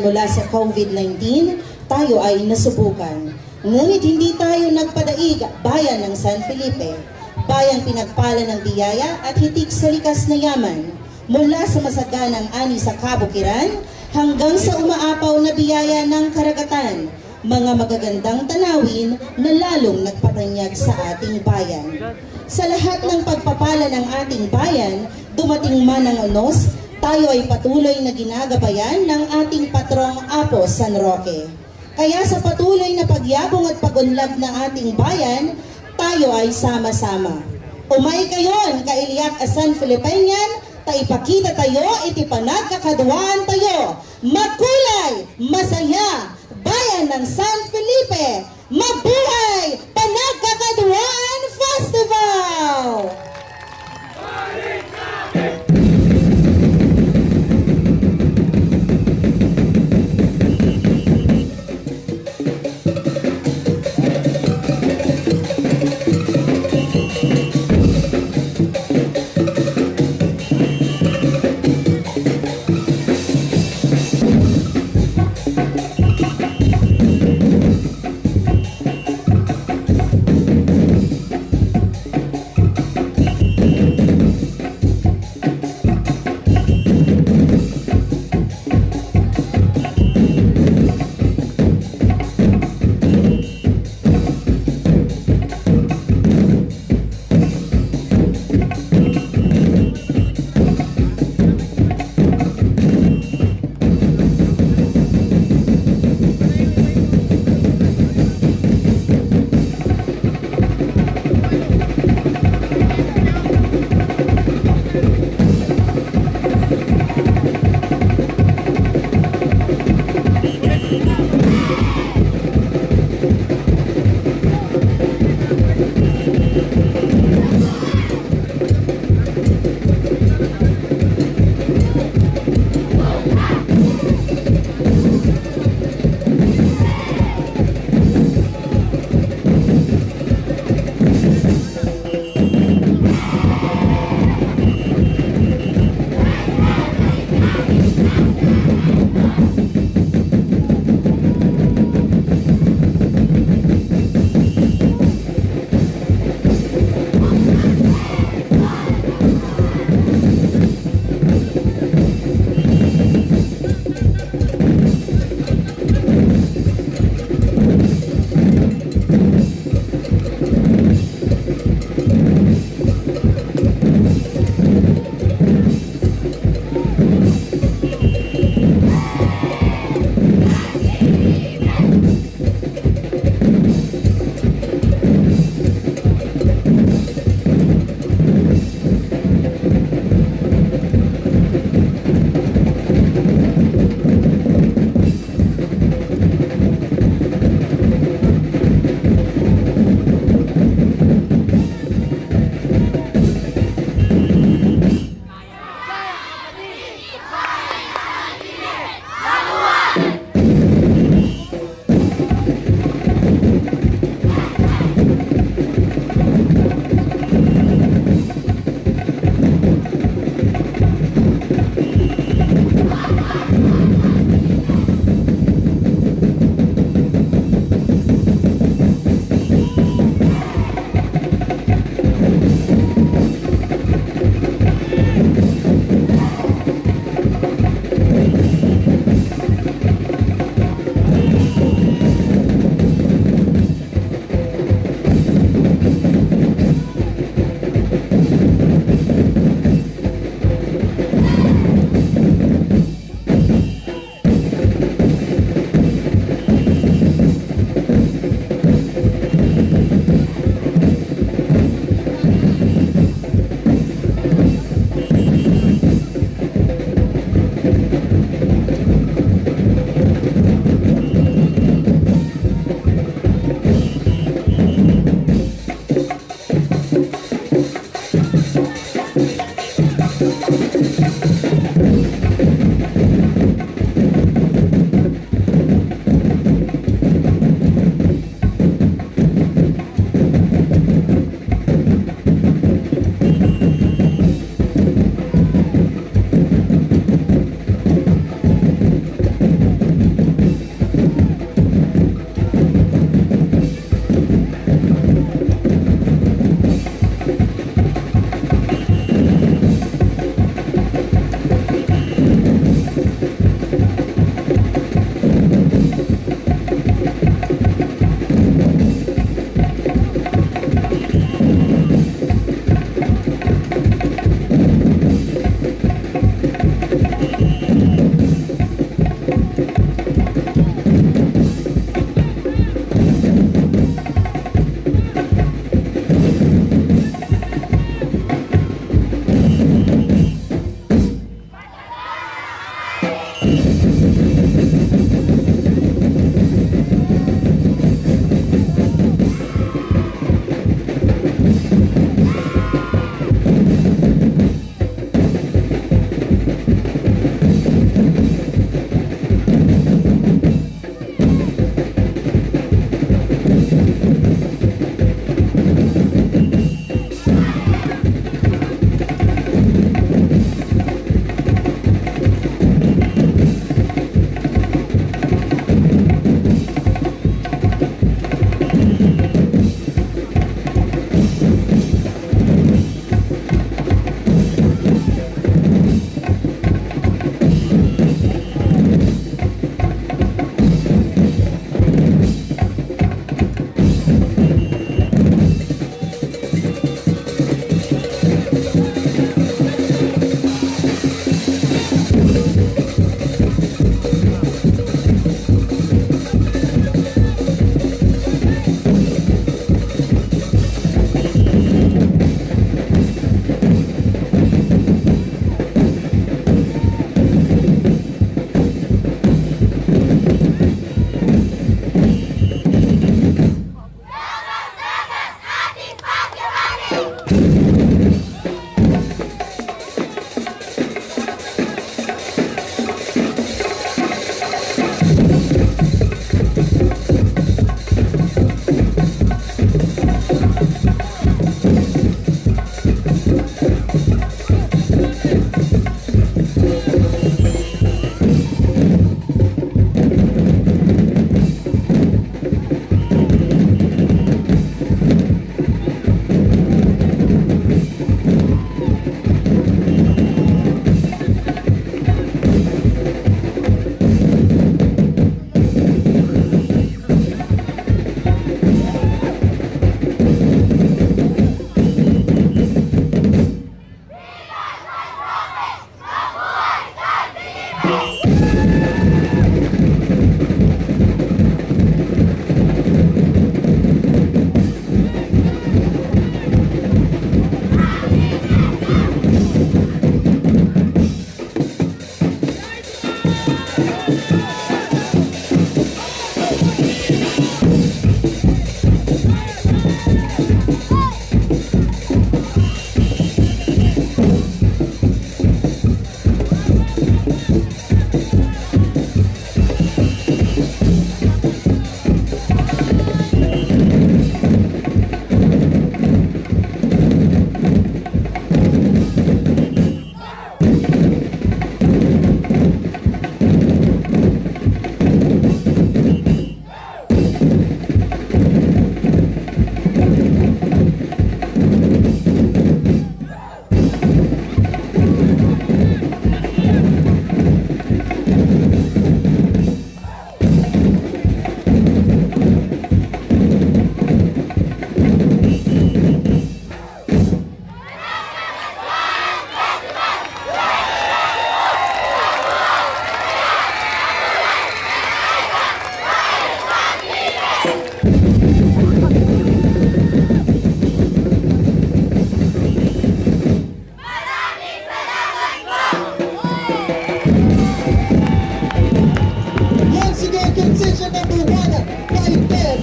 Mula sa COVID-19, tayo ay nasubukan. Ngunit hindi tayo nagpadaig bayan ng San Felipe, bayang pinagpala ng biyaya at hitik sa likas na yaman. Mula sa masaganang ani sa kabukiran hanggang sa umaapaw na biyaya ng karagatan, mga magagandang tanawin na lalong nagpatanyag sa ating bayan. Sa lahat ng pagpapala ng ating bayan, dumating man ang unos, tayo ay patuloy na ginagabayan ng ating patrong Apo San Roque. Kaya sa patuloy na pagyabong at pagunlad ng ating bayan, tayo ay sama-sama. Umay kayon, kailiyak asan Filipinian, taipakita tayo, iti panagkakaduaan tayo. Magkulay, masaya, bayan ng San Felipe, mabuhay Panagkakadua-an Festival! Section number 1,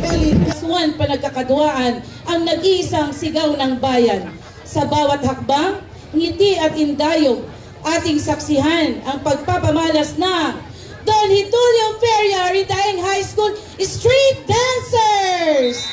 Felipe As One, Panagkakadua-an, ang nag-iisang sigaw ng bayan. Sa bawat hakbang, ngiti at indayog, ating saksihan ang pagpapamalas ng Don Hitulio Feria Ridaeng High School Street Dancers!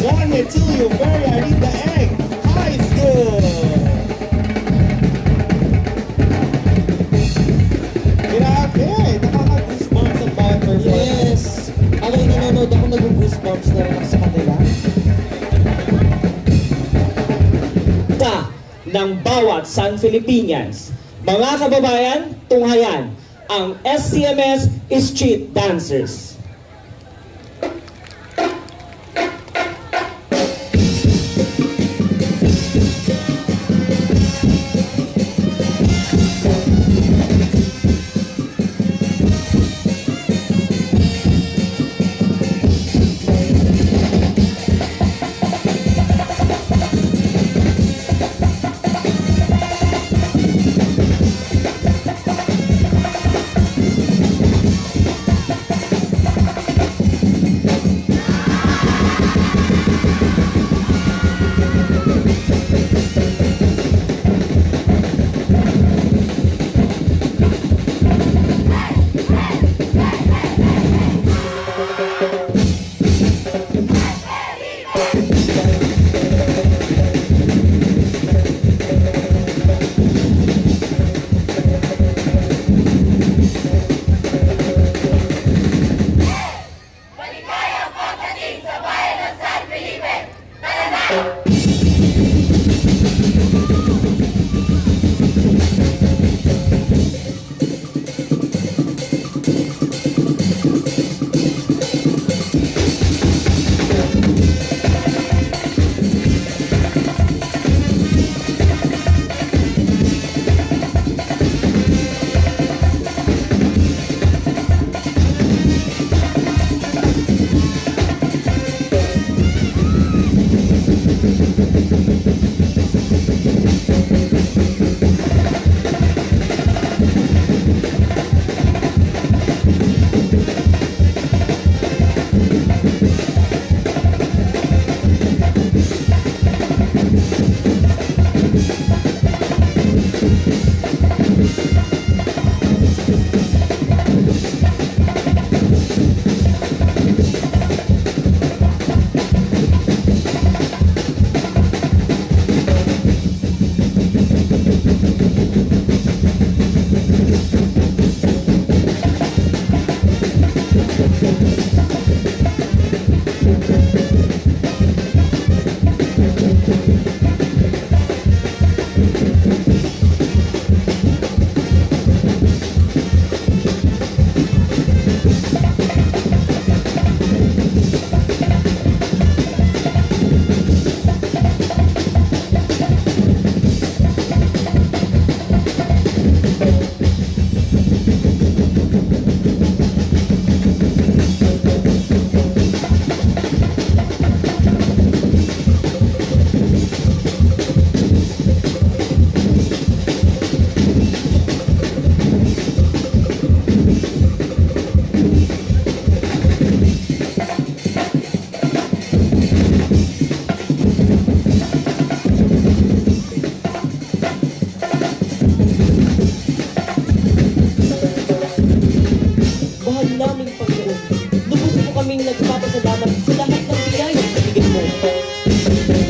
John Metilio Ferry Arita Egg High School. Grabe, nakaka-goosebumps ang bawat performance. Yes. Ako yung nanonood ako, nag-goosebumps na rin ako sa kanila. Ng bawat San Filipinians. Mga kababayan, tunghayan ang SCMS Street Dancers.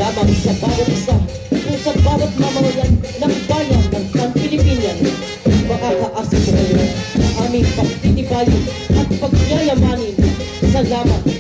lamang sa bawat isa o sa bawat mamamayan ng bayan ng San Pilipinas. Makakaasa ko kayo na aming pagtitibayin at pagyayamanin. Salamat.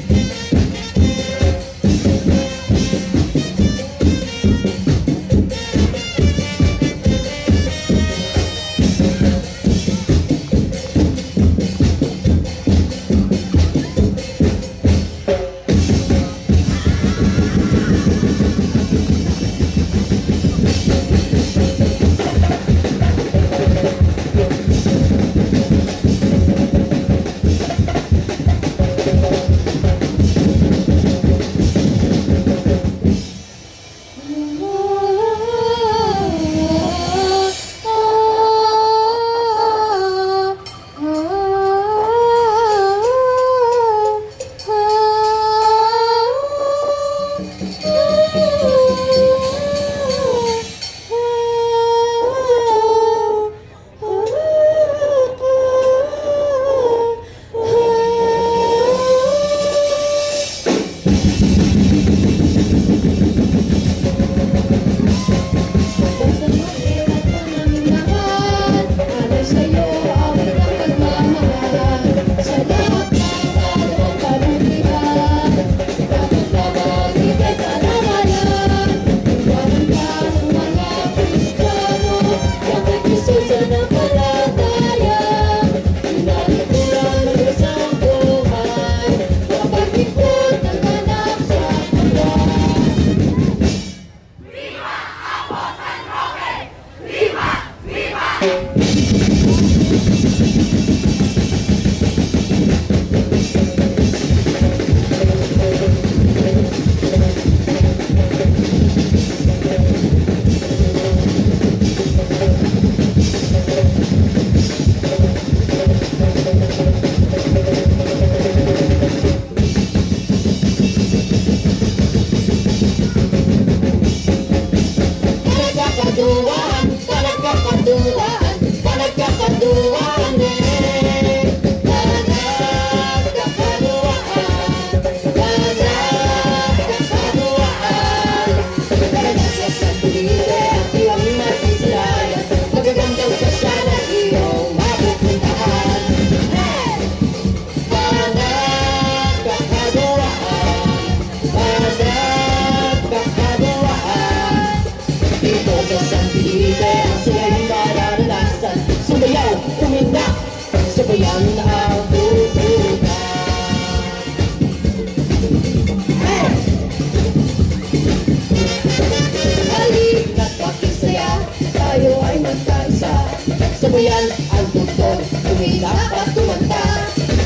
Sumayan ang tugtog, tumilap at tumanda.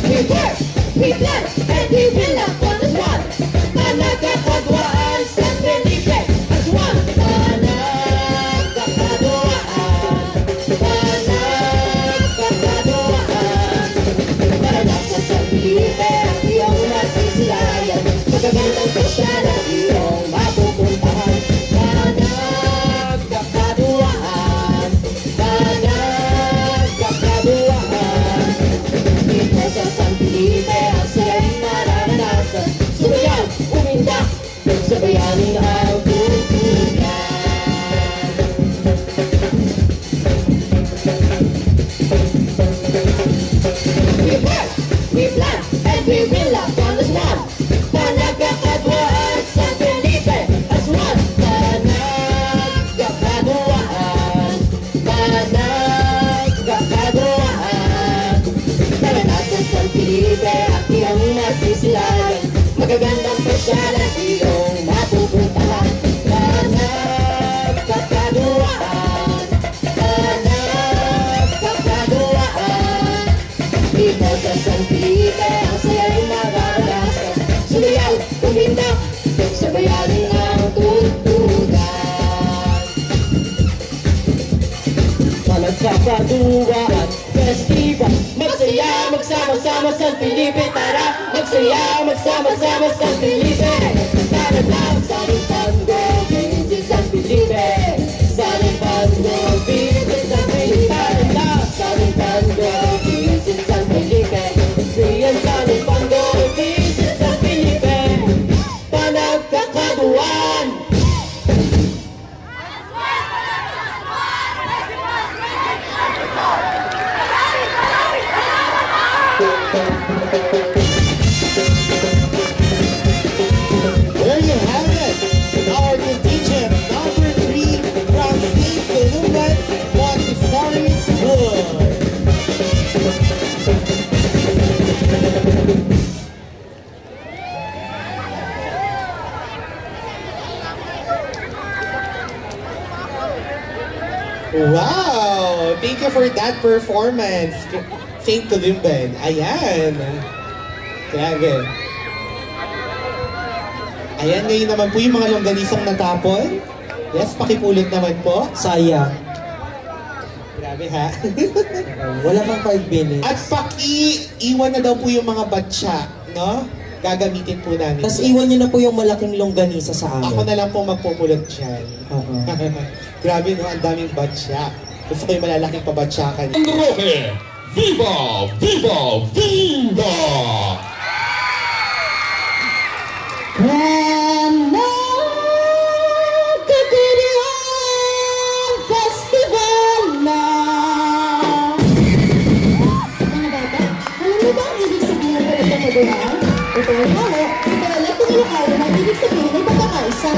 We work, we plan, and we will not want as one. Panagkakadua-an, San Felipe as one. Panagkakadua-an, Panagkakadua-an. Para sa San Felipe ang iyong nasisilayan. Magagandang pasyan ang iyong mapupuntahan. Panagkakadua-an, Panagkakadua-an. Dito sa San Felipe ang siya'y mararanasan. Sumayaw, umindak, sabayanin ang tutunan. We work, we plan, and we will not want as one. Panagkakadua-an, San Felipe as one. Panagkakadua-an, Panagkakadua-an. Tara na sa San Felipe at iyong masisilayan. Magagandang pasyan at iyong mapupuntahan. Panagkakadua-an, Panagkakadua-an. Dito sa San Felipe ang saya'y mararanasan. Sumayaw, umindak, sabayanin ang tugtugan. Panagkakadua-an, festival. Magsaya, magsama-sama San Felipe. Tara, magsaya, magsama-sama San Felipe. Tara lang sa ating Pango, visit San Felipe. Sa ating Pango, visit San Felipe. Tara lang sa ating Pango, visit San Felipe. Riyan sa ating Pango, visit San Felipe. Panagkakadua-an. There you have it. Our contingent number 3 from Higugma Tukar Ilonggo. Wow! Thank you for that performance, Saint Columban. Ayan. Grabe. Ayan, ngayon naman po yung mga longganisang natapon. Yes, pakipulot naman po. Sayang. Grabe ha. Wala pang 5 minutes. At paki-iwan na daw po yung mga batya, no? Gagamitin po namin. Tapos iwan nyo na po yung malaking longganisa sa amin. Ako na lang po magpupulot dyan. Oo. Grabe no, ang daming batya. Gusto ko yung malalaking pabatyakan. Roque, viva, viva, viva! Panagkakadua-an Festival na! Mga bata, alam niyo ba ang ibig sabihin ng panagkakadua-an? Ito ay halo, sa dialekto Ilocano na ibig sabihin ay pagkakaisa.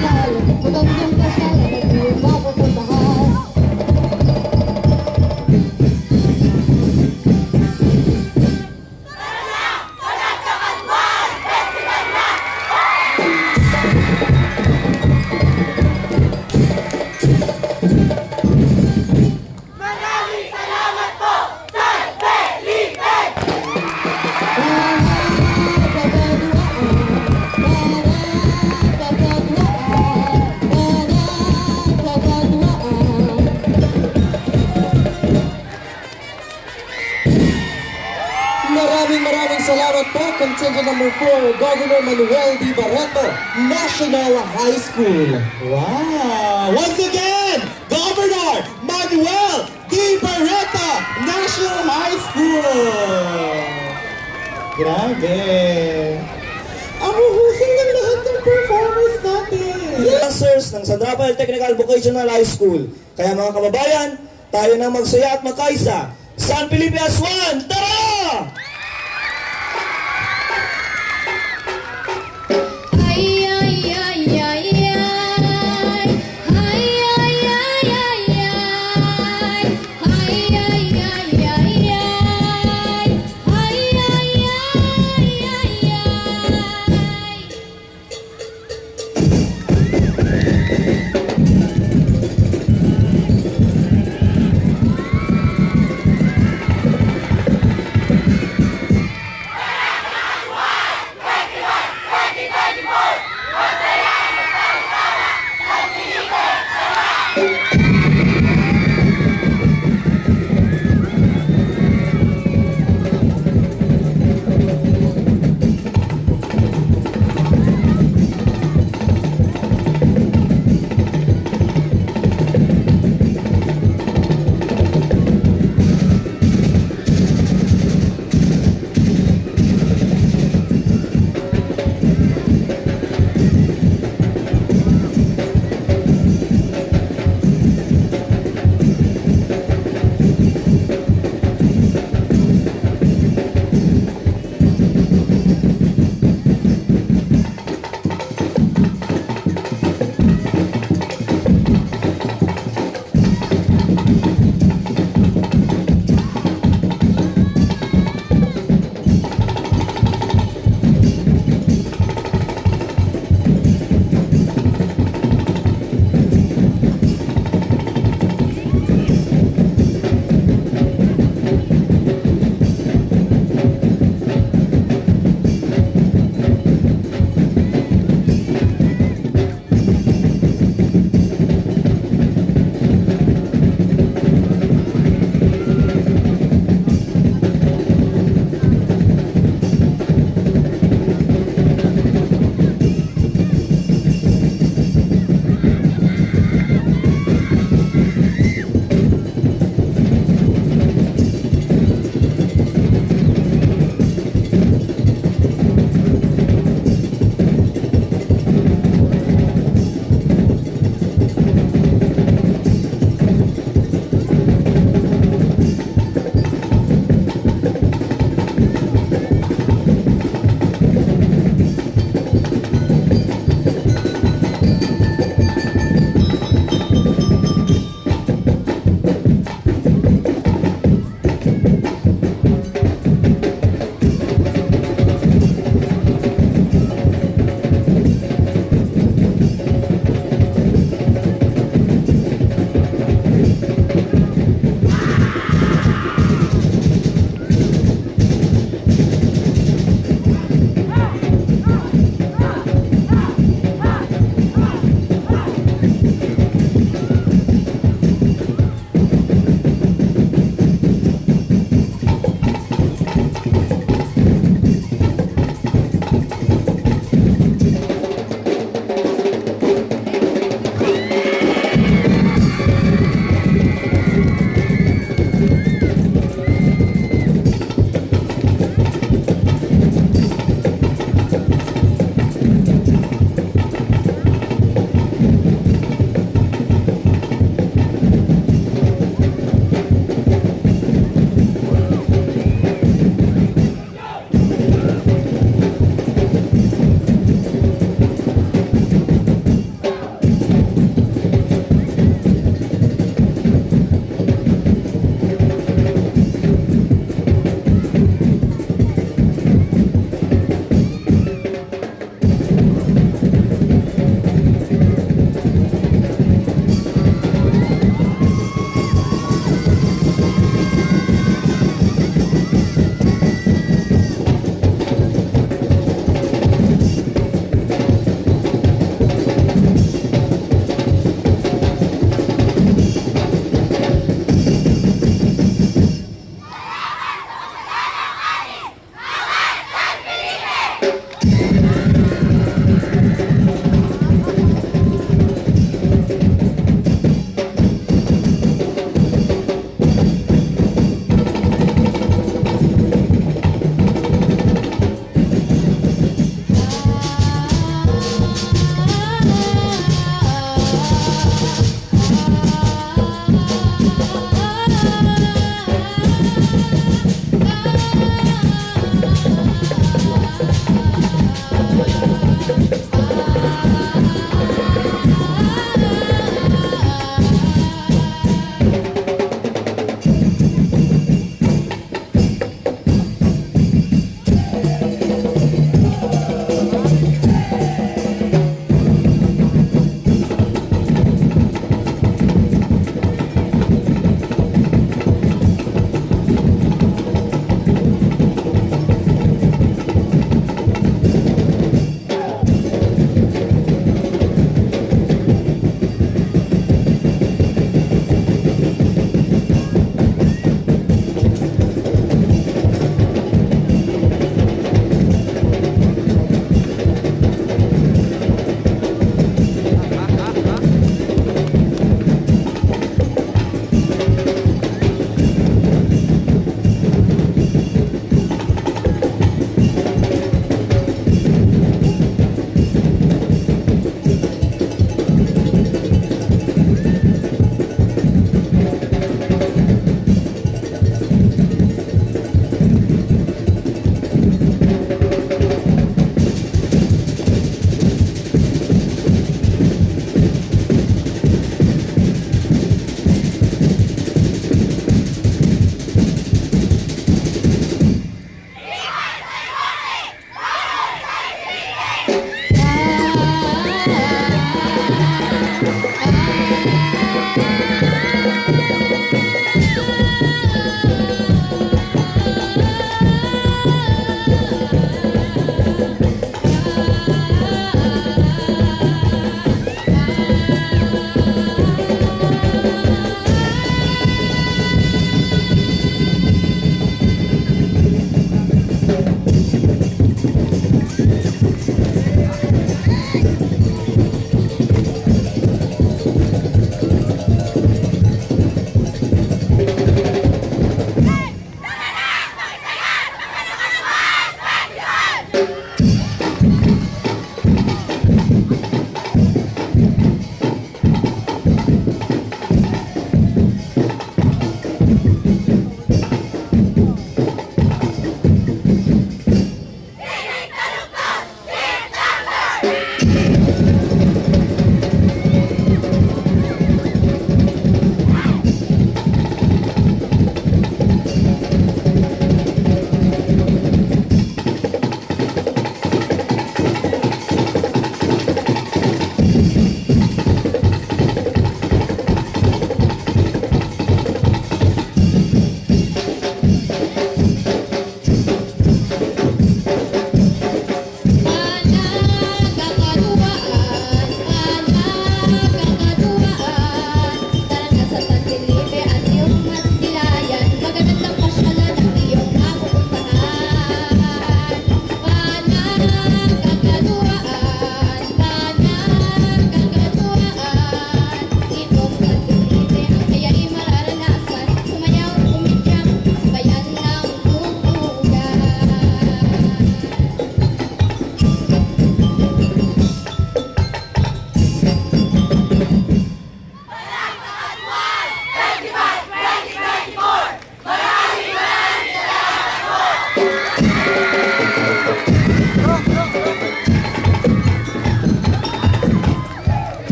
festival, magandang pasyalan at iyong mapupuntahan. Maraming salamat po, contingent number 4, Governor Manuel D. Barreto, National High School. Wow! Once again, Governor Manuel D. Barreto, National High School! Grabe! Ang huhusay ng lahat ng performers natin! Dancers ng San Rafael Technical Vocational High School. Kaya mga kababayan, tayo na magsaya at magkaisa. San Felipe As One, tara!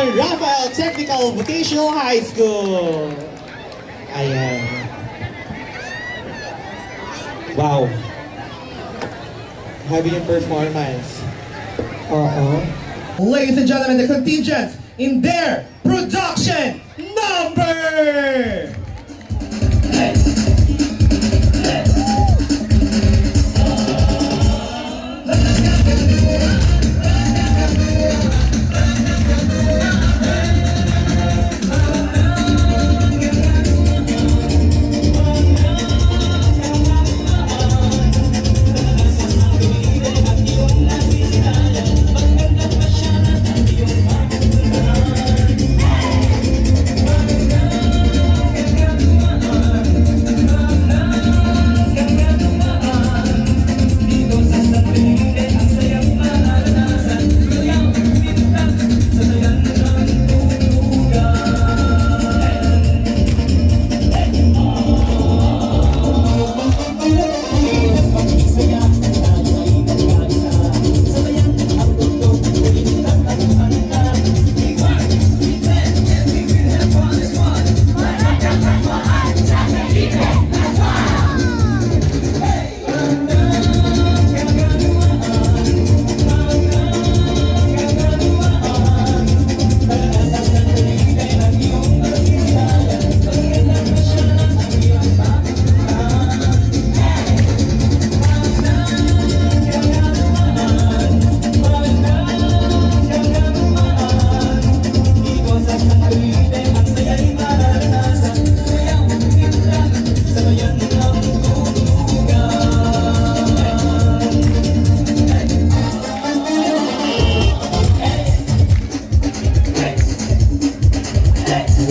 San Rafael Technical Vocational High School. Ayan. Wow. Having your performance. Ladies and gentlemen, the contingents in their production number!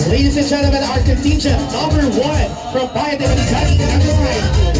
Ladies and gentlemen, our contingent number 1 from Panagkakadua-an High School.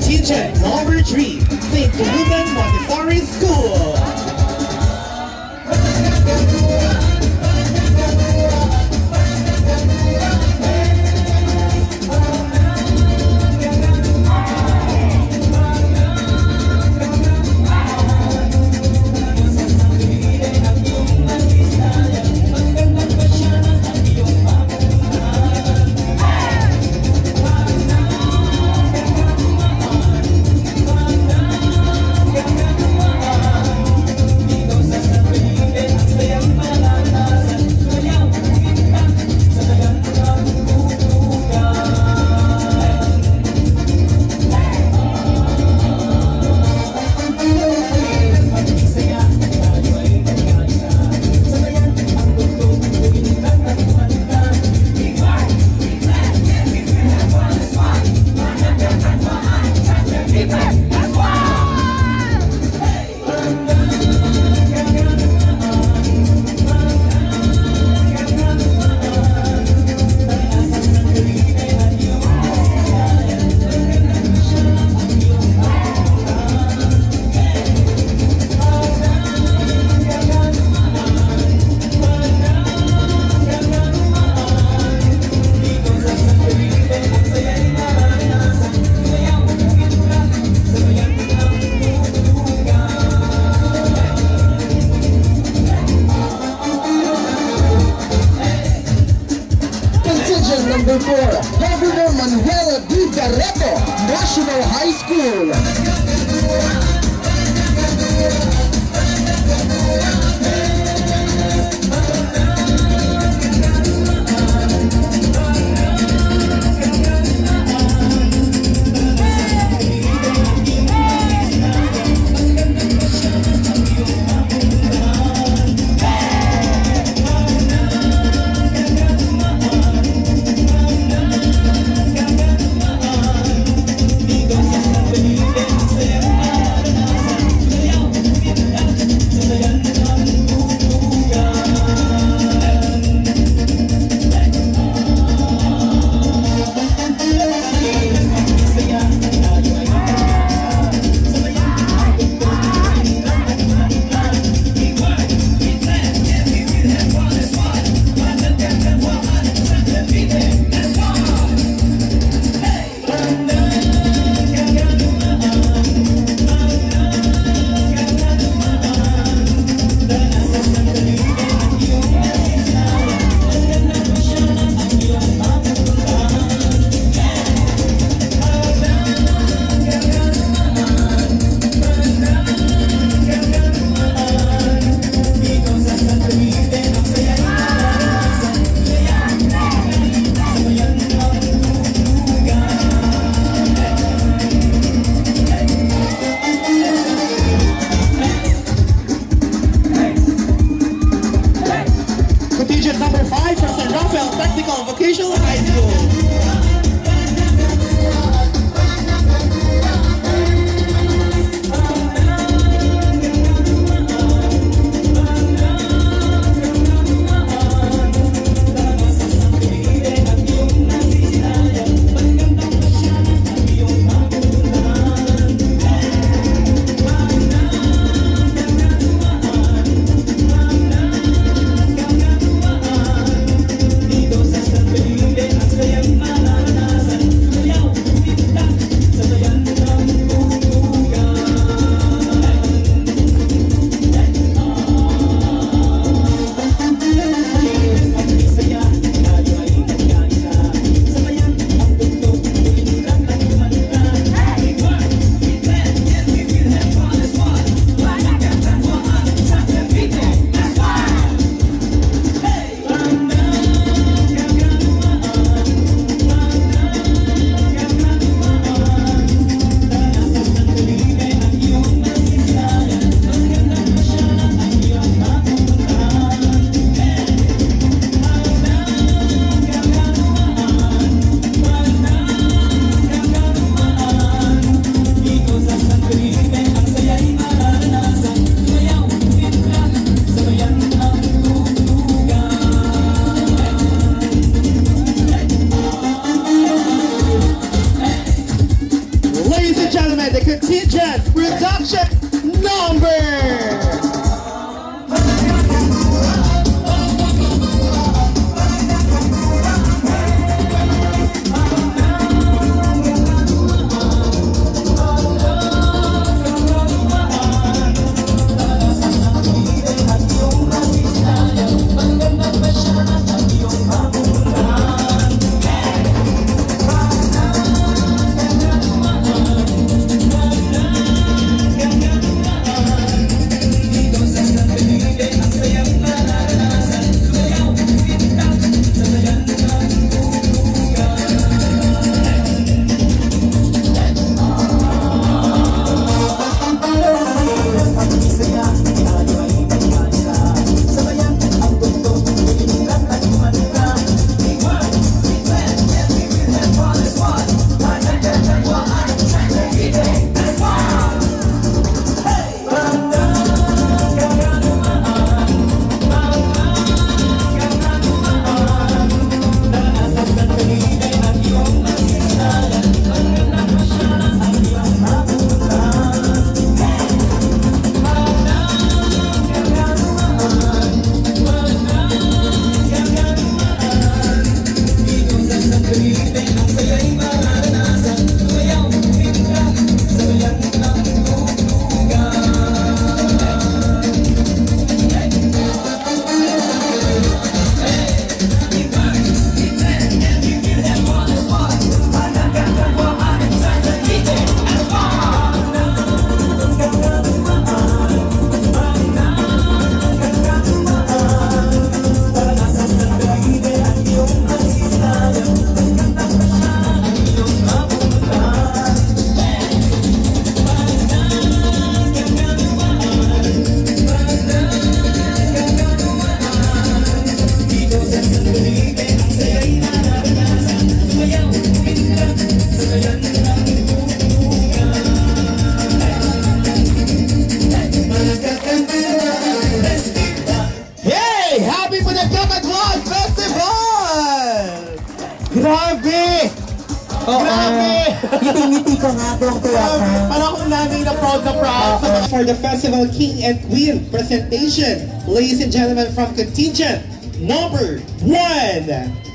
Contingent number 3, St. Luban Montessori School. Number 4, Governor Manuel D. Garreto, National High School. Ladies and gentlemen, the contingent production number. Happy Panagkakadua-an Festival! Grabe! Grabe! Ngiti ko nga doon Parang akong nanay na proud na proud. For the Festival King and Queen presentation, ladies and gentlemen, from contingent number 1.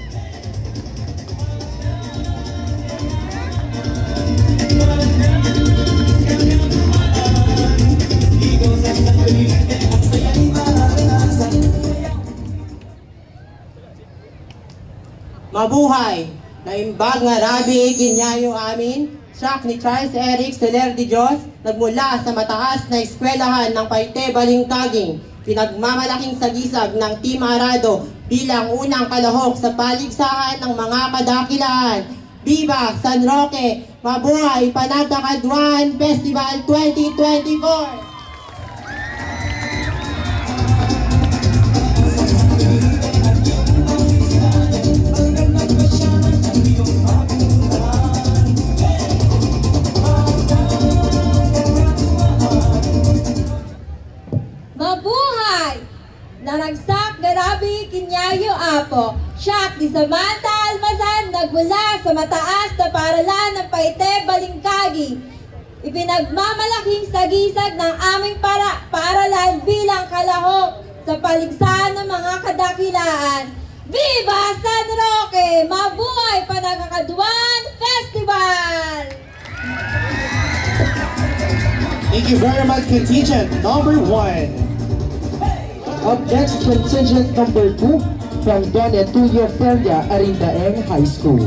Mabuhay! Naimbag nga rabi kinyayo amin, siyak ni Charles Eric Soler de Dios, nagmula sa mataas na eskwelahan ng Paite Balingkaging, pinagmamalaking sagisag ng Team Arado bilang unang kalahok sa paligsahan ng mga kadakilaan. Viva San Roque! Mabuhay Panagkakadua-an Festival 2024! Mabuhay! Naragsak garabi kinyayo apo. Siyak di Samantha Almazan nagmula sa mataas na paaralan ng Paite Balingkagi. Ipinagmamalaking sagisag ng aming paaralan bilang kalahok sa paligsahan ng mga kadakilaan. Viva San Roque! Mabuhay Panagkakadua-an Festival! Thank you very much, contingent number 1. Up next, contingent number 2 from Don Etudio Feria, Arindaeng High School.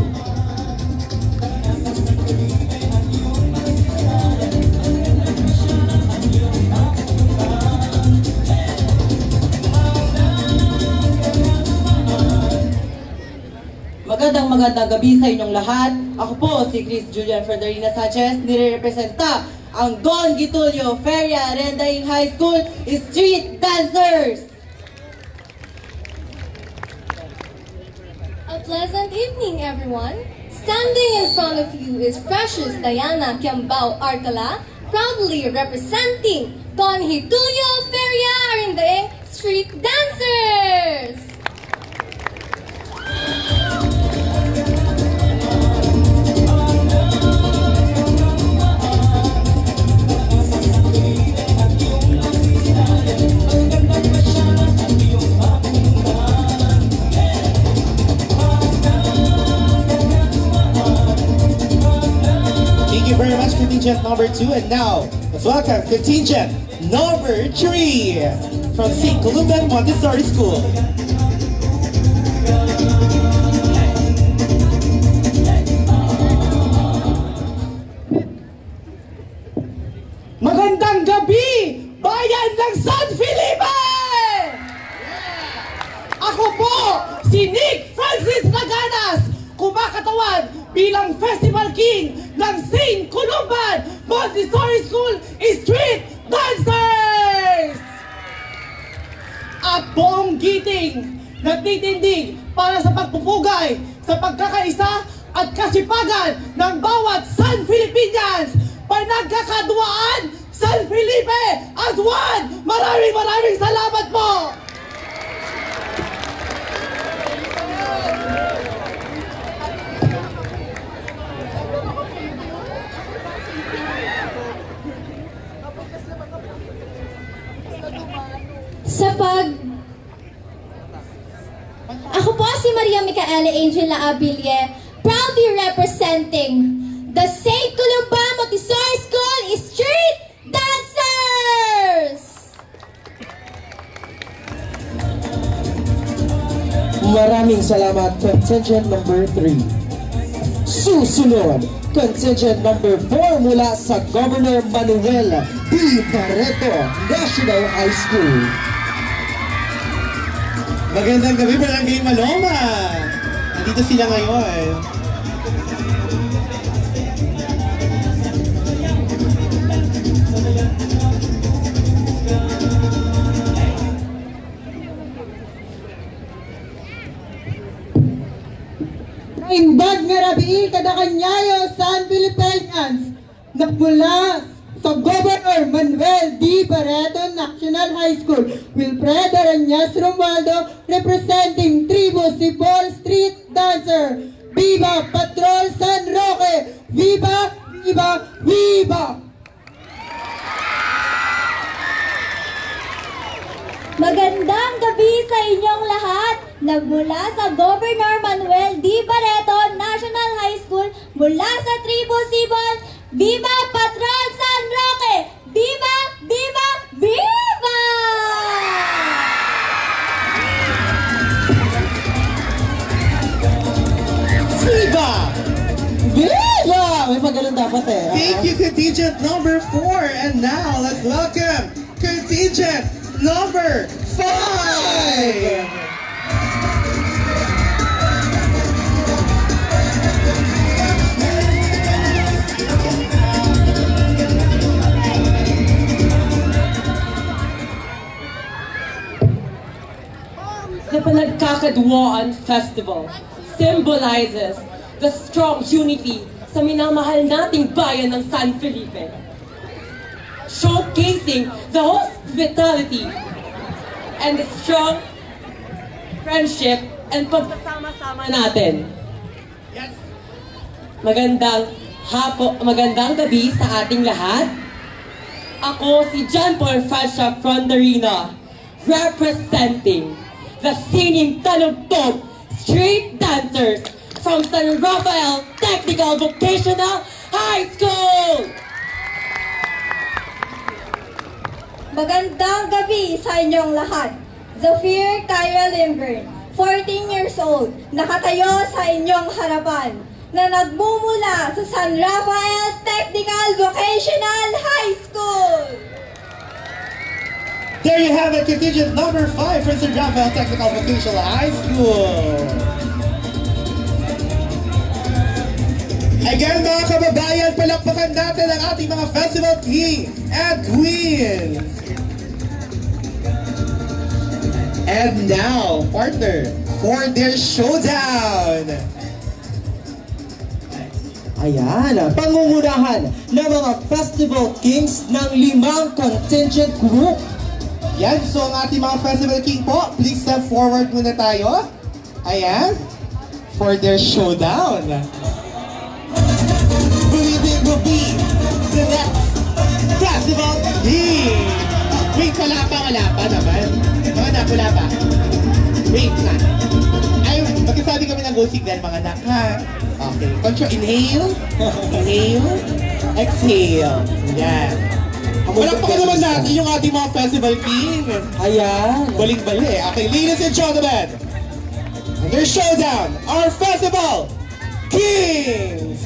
Magandang gabi sa inyong lahat. Ako po si Chris Julian Frederica Sanchez, nire-representa ang Don Gitulio Feria Arindaeng High School Street Dancers. A pleasant evening, everyone. Standing in front of you is Precious Diana Kiambao Arcala, proudly representing Don Gitulio Feria Arindaeng Street Dancers. Thank you very much, contingent number 2. And now, let's welcome contingent number 3 from St. Columban Montessori School. Magandang gabi, bayan ng San Felipe! Ako po, si Nick Francis Laganas, kumakatawan bilang Festival King ng St. Columban Montessori School Street Dancers! At buong giting, nagtitindig para sa pagpupugay, sa pagkakaisa at kasipagan ng bawat San Filipinians, Panagkakadua-an, San Felipe As One! Maraming salamat po! Ako po si Maria Micaela Angela Abilie, proudly representing the St. Columban Montessori School Street Dancers! Maraming salamat, contingent number 3. Susunod, contingent number 4 mula sa Governor Manuel D. Barreto National High School. Magandang gabi, Barangay Maloma! Nandito sila ngayon. Imbag nga rabi kada kanyayo San Filipinas nagmula sa Governor Manuel D. Barreto National High School, Wilfredo Arañas Romualdo, representing Tribu Sipol Street Dancer. Viva Patrol San Roque! Viva! Viva! Viva! Magandang gabi sa inyong lahat! Nagmula sa Governor Manuel D. Barreto National High School, mula sa Tribu Sibol, Viva Patrol San Roque! Viva! Viva! Viva! Viva! Viva! May magaling dapat eh. Thank you, contingent number 4. And now, let's welcome contingent number 5. The Panagkakadua-an Festival symbolizes the strong unity sa minamahal nating bayan ng San Felipe, showcasing the hospitality and the strong friendship and pagsasama-sama natin. Magandang gabi sa ating lahat. Ako si John Paul Francia Frondarina, representing the singing Talugtog Street Dancers from San Rafael Technical Vocational High School! Magandang gabi sa inyong lahat. Zafir Kyra Limburn, 14 years old, nakatayo sa inyong harapan, na nagmumula sa San Rafael Technical Vocational High School. There you have it, contingent number 5 from San Rafael Technical Vocational High School. Again, mga kababayan, palakpakan natin ang ating mga festival king and queens. And now, partner, for their showdown. Ayan, pangungunahan ng mga festival kings ng 5 contingent group. Yan, so ang ating mga festival king po, please step forward muna tayo. Ayan, for their showdown. Believing will be the next festival king. Wait, wala pa naman. Wala pa. Wait na. Ay, magkasabi kami ng go signal, mga anak, ha? Okay, control, inhale. Inhale. Exhale. Yan. Palakpakan naman natin yung ating mga festival king. Ayan. Balik-balik. Okay, ladies and gentlemen. Under showdown, our festival kings.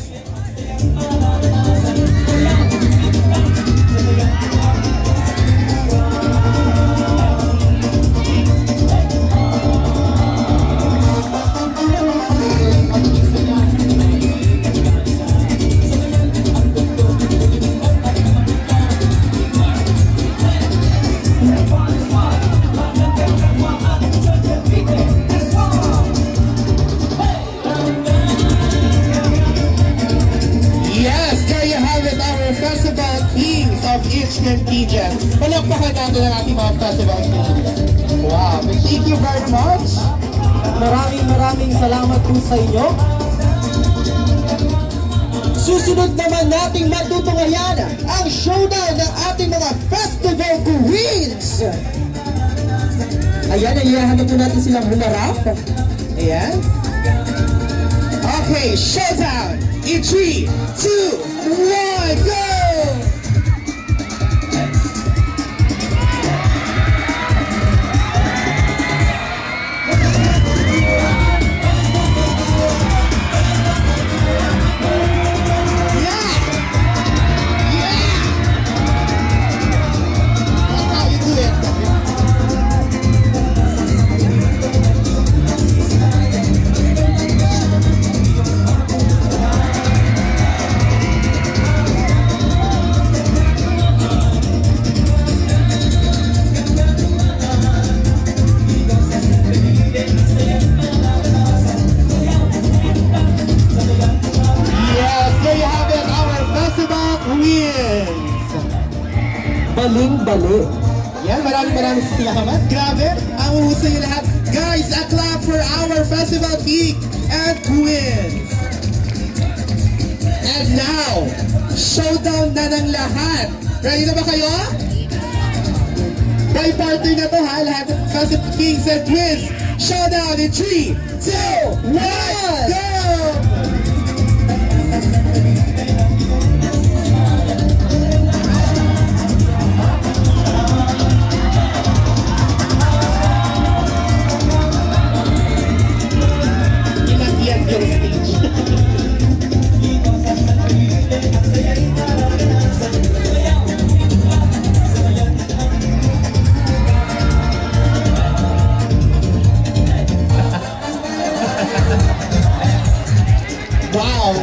Yes, there you have it, our festival kings of each contingent. Palakpakan natin ang ating mga festival kings. Wow, thank you very much. Maraming salamat po sa inyo. Susunod naman nating matutunghayan ang showdown ng ating mga festival queens. Ayan, ayahan na po natin silang humarap. Ayan. Okay, showdown in 3, 2, 1, go! Baling-bali. Yan, maraming salamat. Grabe, ang uhusay yung lahat. Guys, a clap for our festival king and queens. And now, showdown na ng lahat. Ready na ba kayo? By partner na to ha, lahat ng festival kings and queens. Showdown in 3, 2, 1, go! Wow!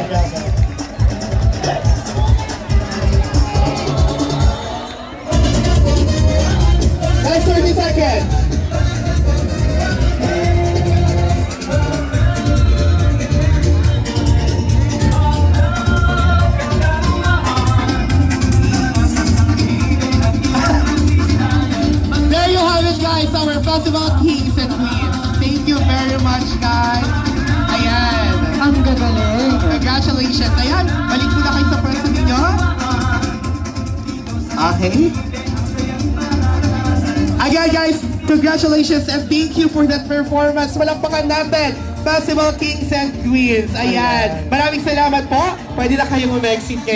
Last 30 seconds! There you have it, guys, our festival kings and queens. Thank you very much, guys. Ayan. Ang gagaling. Congratulations. Ayan, balik po na kayo sa person ninyo. Okay. Again, guys, congratulations and thank you for that performance. Malakpakan natin, Festival Kings and Queens. Ayan. Maraming salamat po. Pwede na kayong umexit ngayon.